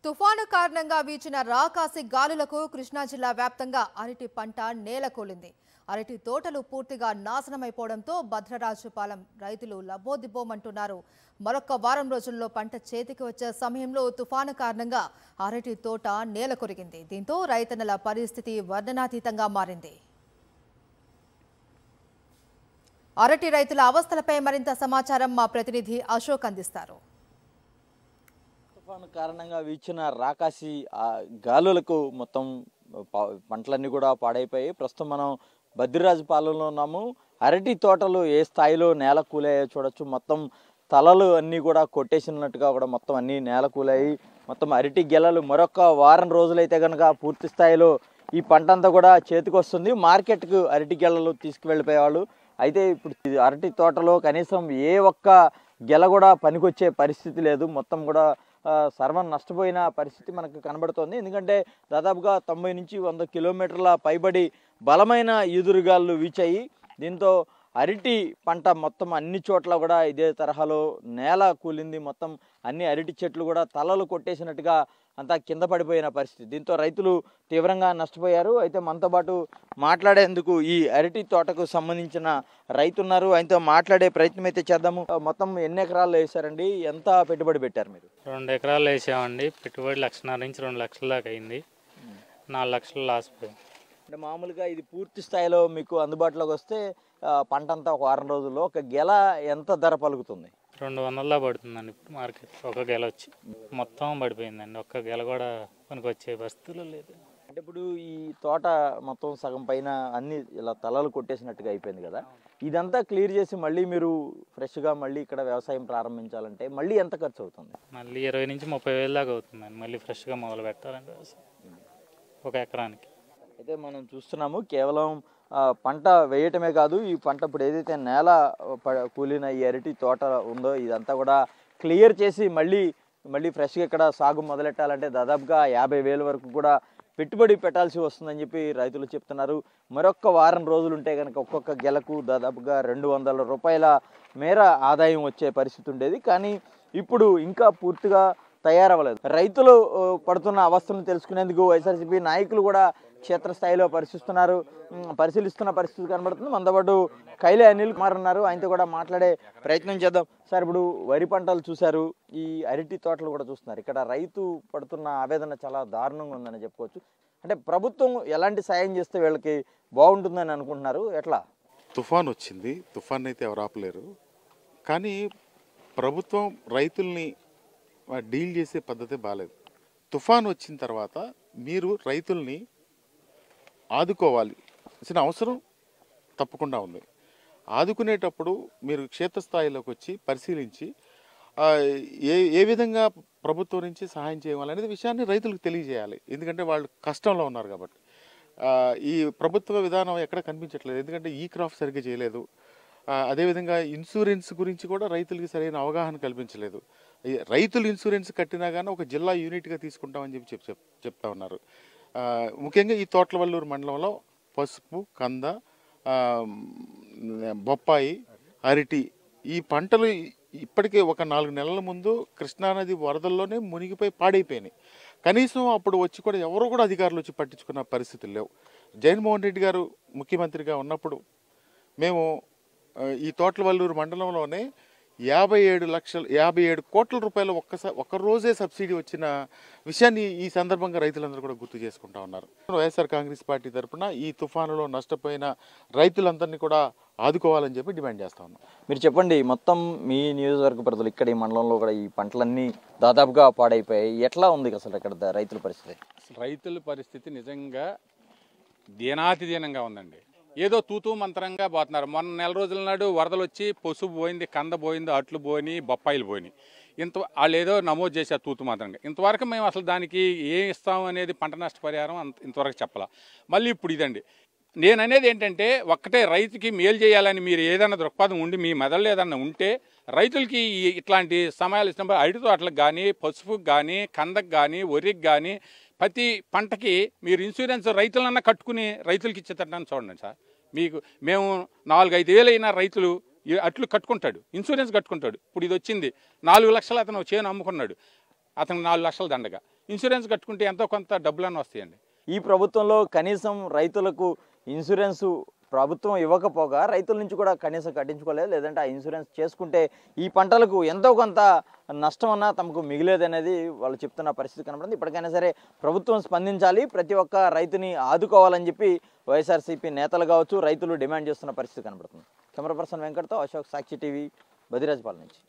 తుఫాను కారణంగా వీచిన రాకాసి గాలులకు కృష్ణా జిల్లా వ్యాప్తంగా అరటి పంట నేలకూలింది. అరటి తోటలు పూర్తిగా నాశనమైపోవడంతో భద్రరాజుపాలెం రైతులు లబోదిబోమంటున్నారు. మరొక వారం రోజుల్లో పంట చేతికి వచ్చే సమయంలో తుఫాను కారణంగా అరటి తోట నేలకొరిగింది. దీంతో రైతన్నల పరిస్థితి వర్ణనాతీతంగా మారింది. అరటి రైతుల అవస్థలపై మరింత సమాచారం మా ప్రతినిధి అశోక్ అందిస్తారు. తుఫాను కారణంగా వీచిన రాకాసి గాలులకు మొత్తం పంటలన్నీ కూడా పాడైపోయాయి. ప్రస్తుతం మనం భద్రరాజుపాలెంలో ఉన్నాము. అరటి తోటలు ఏ స్థాయిలో నేల కూలాయో చూడొచ్చు. మొత్తం తలలు అన్నీ కూడా కొట్టేసినట్టుగా కూడా మొత్తం అన్నీ నేల కూలాయి. మొత్తం అరటి గెలలు మరొక వారం రోజులైతే కనుక పూర్తి స్థాయిలో ఈ పంట అంతా కూడా చేతికి వస్తుంది. మార్కెట్కు అరటి గెలలు తీసుకువెళ్ళిపోయేవాళ్ళు. అయితే ఇప్పుడు అరటి తోటలో కనీసం ఏ ఒక్క గెల కూడా పనికొచ్చే పరిస్థితి లేదు. మొత్తం కూడా సర్వం నష్టపోయిన పరిస్థితి మనకు కనబడుతోంది. ఎందుకంటే దాదాపుగా 90 నుంచి 100 కిలోమీటర్ల పైబడి బలమైన ఈదురుగాలు వీచాయి. దీంతో అరటి పంట మొత్తం అన్ని చోట్ల కూడా ఇదే తరహాలో నేల కూలింది. మొత్తం అన్ని అరటి చెట్లు కూడా తలలు కొట్టేసినట్టుగా అంతా కింద పడిపోయిన పరిస్థితి. దీంతో రైతులు తీవ్రంగా నష్టపోయారు. అయితే మనతో పాటు మాట్లాడేందుకు ఈ అరటి తోటకు సంబంధించిన రైతు ఉన్నారు. ఆయనతో మాట్లాడే ప్రయత్నం అయితే చేద్దాము. మొత్తం ఎన్ని ఎకరాలు వేసారండి? ఎంత పెట్టుబడి పెట్టారు మీరు? 2 ఎకరాలు వేసామండి. పెట్టుబడి 1,50,000 నుంచి 2 లక్షల దాకా అయింది. 4 లక్షలు లాస్ పోయింది. అంటే మామూలుగా ఇది పూర్తి స్థాయిలో మీకు అందుబాటులోకి వస్తే పంట అంతా ఒక వారం రోజుల్లో ఒక గెల ఎంత ధర పలుకుతుంది? 200 పడుతుందండి ఇప్పుడు మార్కెట్. ఒక గెల వచ్చి మొత్తం పడిపోయిందండి. ఒక్క గెల కూడా మనకు వచ్చే పరిస్థితులు లేదు. అంటే ఇప్పుడు ఈ తోట మొత్తం సగం పైన అన్ని ఇలా తలలు కొట్టేసినట్టుగా అయిపోయింది కదా. ఇదంతా క్లియర్ చేసి మళ్ళీ మీరు ఫ్రెష్గా మళ్ళీ ఇక్కడ వ్యవసాయం ప్రారంభించాలంటే మళ్ళీ ఎంత ఖర్చు అవుతుంది? మళ్ళీ 20 నుంచి 30 వేలు దాకా అవుతుందండి. మళ్ళీ ఫ్రెష్గా మొదలు పెట్టాలంటే వ్యవసాయం ఒక ఎకరానికి. అయితే మనం చూస్తున్నాము కేవలం పంట వేయటమే కాదు, ఈ పంట ఇప్పుడు ఏదైతే నేల కూలిన ఈ అరటి తోట ఉందో ఇదంతా కూడా క్లియర్ చేసి మళ్ళీ ఫ్రెష్గా ఇక్కడ సాగు మొదలెట్టాలంటే దాదాపుగా 50,000 వరకు కూడా పెట్టుబడి పెట్టాల్సి వస్తుందని చెప్పి రైతులు చెప్తున్నారు. మరొక్క వారం రోజులు ఉంటే కనుక ఒక్కొక్క గెలకు దాదాపుగా 200 రూపాయల మేర ఆదాయం వచ్చే పరిస్థితి ఉండేది. కానీ ఇప్పుడు ఇంకా పూర్తిగా తయారవ్వలేదు. రైతులు పడుతున్న అవస్థను తెలుసుకునేందుకు వైఎస్ఆర్సీపీ నాయకులు కూడా క్షేత్రస్థాయిలో పరిశీలిస్తున్న పరిస్థితి కనబడుతుంది. మనతో పాటు కైలే అనిల్ కుమార్ ఉన్నారు. ఆయనతో కూడా మాట్లాడే ప్రయత్నం చేద్దాం. సార్, ఇప్పుడు వరి పంటలు చూశారు, ఈ అరటి తోటలు కూడా చూస్తున్నారు. ఇక్కడ రైతు పడుతున్న ఆవేదన చాలా దారుణంగా ఉందని చెప్పుకోవచ్చు. అంటే ప్రభుత్వం ఎలాంటి సాయం చేస్తే వీళ్ళకి బాగుంటుందని అనుకుంటున్నారు? ఎట్లా? తుఫాన్ వచ్చింది, తుఫాన్ అయితే ఎవరు ఆపలేరు. కానీ ప్రభుత్వం రైతుల్ని డీల్ చేసే పద్ధతి బాగాలేదు. తుఫాన్ వచ్చిన తర్వాత మీరు రైతుల్ని ఆదుకోవాలి వచ్చిన అవసరం తప్పకుండా ఉంది. ఆదుకునేటప్పుడు మీరు క్షేత్రస్థాయిలోకి వచ్చి పరిశీలించి ఏ విధంగా ప్రభుత్వం నుంచి సహాయం చేయాలనేది విషయాన్ని రైతులకు తెలియజేయాలి. ఎందుకంటే వాళ్ళు కష్టంలో ఉన్నారు కాబట్టి. ఈ ప్రభుత్వ విధానం ఎక్కడ కనిపించట్లేదు. ఎందుకంటే ఈ క్రాప్ సరిగ్గా చేయలేదు. అదేవిధంగా ఇన్సూరెన్స్ గురించి కూడా రైతులకి సరైన అవగాహన కల్పించలేదు. రైతులు ఇన్సూరెన్స్ కట్టినా కానీ ఒక జిల్లా యూనిట్గా తీసుకుంటామని చెప్తా ఉన్నారు. ముఖ్యంగా ఈ తోట్లవల్లూరు మండలంలో పసుపు, కంద, బొప్పాయి, అరటి ఈ పంటలు ఇప్పటికే ఒక 4 నెలల ముందు కృష్ణానది వరదల్లోనే మునిగిపోయి పాడైపోయినాయి. కనీసం అప్పుడు వచ్చి కూడా ఎవరు కూడా అధికారులు వచ్చి పట్టించుకున్న పరిస్థితులు లేవు. జగన్మోహన్ రెడ్డి గారు ముఖ్యమంత్రిగా ఉన్నప్పుడు మేము ఈ తోట్లవల్లూరు మండలంలోనే 57 కోట్ల రూపాయలు ఒక్క రోజే సబ్సిడీ వచ్చిన విషయాన్ని ఈ సందర్భంగా రైతులందరూ కూడా గుర్తు చేసుకుంటా ఉన్నారు. వైఎస్ఆర్ కాంగ్రెస్ పార్టీ తరఫున ఈ తుఫానులో నష్టపోయిన రైతులందరినీ కూడా ఆదుకోవాలని చెప్పి డిమాండ్ చేస్తా ఉన్నాం. మీరు చెప్పండి, మొత్తం మీ నియోజకవర్గ పరిధిలో ఇక్కడ ఈ మండలంలో కూడా ఈ పంటలన్నీ దాదాపుగా పాడైపోయాయి. ఎట్లా ఉంది అసలు ఇక్కడ రైతుల పరిస్థితి? రైతుల పరిస్థితి నిజంగా దీనాతిదీనంగా ఉందండి. ఏదో తూతూ మంత్రంగా పోతున్నారు. మొన్న 4 రోజుల నాడు వరదలు వచ్చి పసుపు పోయింది, కంద పోయింది, అట్లు పోయినాయి, బొప్పాయిలు పోయినాయి. వాళ్ళు ఏదో నమోదు చేశారు తూతూ మంత్రంగా. ఇంతవరకు మేము అసలు దానికి ఏం ఇస్తాం అనేది పంట నష్టపరిహారం ఇంతవరకు చెప్పాల. మళ్ళీ ఇప్పుడు ఇదండి. నేను అనేది ఏంటంటే ఒక్కటే, రైతుకి మేలు చేయాలని మీరు ఏదైనా దృక్పథం ఉండి మీ మెదళ్ళు ఏదన్నా ఉంటే రైతులకి ఇట్లాంటి సమయాలు ఇచ్చినప్పుడు అరటి తోటలకు కానీ, పసుపుకి కానీ, కందకు కానీ, వరికి కానీ ప్రతి పంటకి మీరు ఇన్సూరెన్స్ రైతులన్నా కట్టుకుని రైతులకి ఇచ్చేటట్టు చూడండి సార్. మేము 4-5 వేలు అయినా రైతులు అట్లు కట్టుకుంటాడు, ఇన్సూరెన్స్ కట్టుకుంటాడు. ఇప్పుడు ఇది వచ్చింది 4 లక్షలు అతను చేను అమ్ముకున్నాడు, అతను 4 లక్షల దండగా. ఇన్సూరెన్స్ కట్టుకుంటే ఎంతో కొంత డబ్బులన్నీ వస్తాయండి. ఈ ప్రభుత్వంలో కనీసం రైతులకు ఇన్సూరెన్సు ప్రభుత్వం ఇవ్వకపోగా రైతుల నుంచి కూడా కనీసం కట్టించుకోలేదు, లేదంటే ఆ ఇన్సూరెన్స్ చేసుకుంటే ఈ పంటలకు ఎంతో కొంత నష్టం అన్నా తమకు మిగిలేదనేది వాళ్ళు చెప్తున్న పరిస్థితి కనబడింది. ఇప్పటికైనా సరే ప్రభుత్వం స్పందించాలి, ప్రతి ఒక్క రైతుని ఆదుకోవాలని చెప్పి వైఎస్ఆర్సీపీ నేతలు కావచ్చు, రైతులు డిమాండ్ చేస్తున్న పరిస్థితి కనబడుతుంది. కెమెరా పర్సన్ వెంకట్తో అశోక్, సాక్షి టీవీ, బదిరాజపాలెం నుంచి.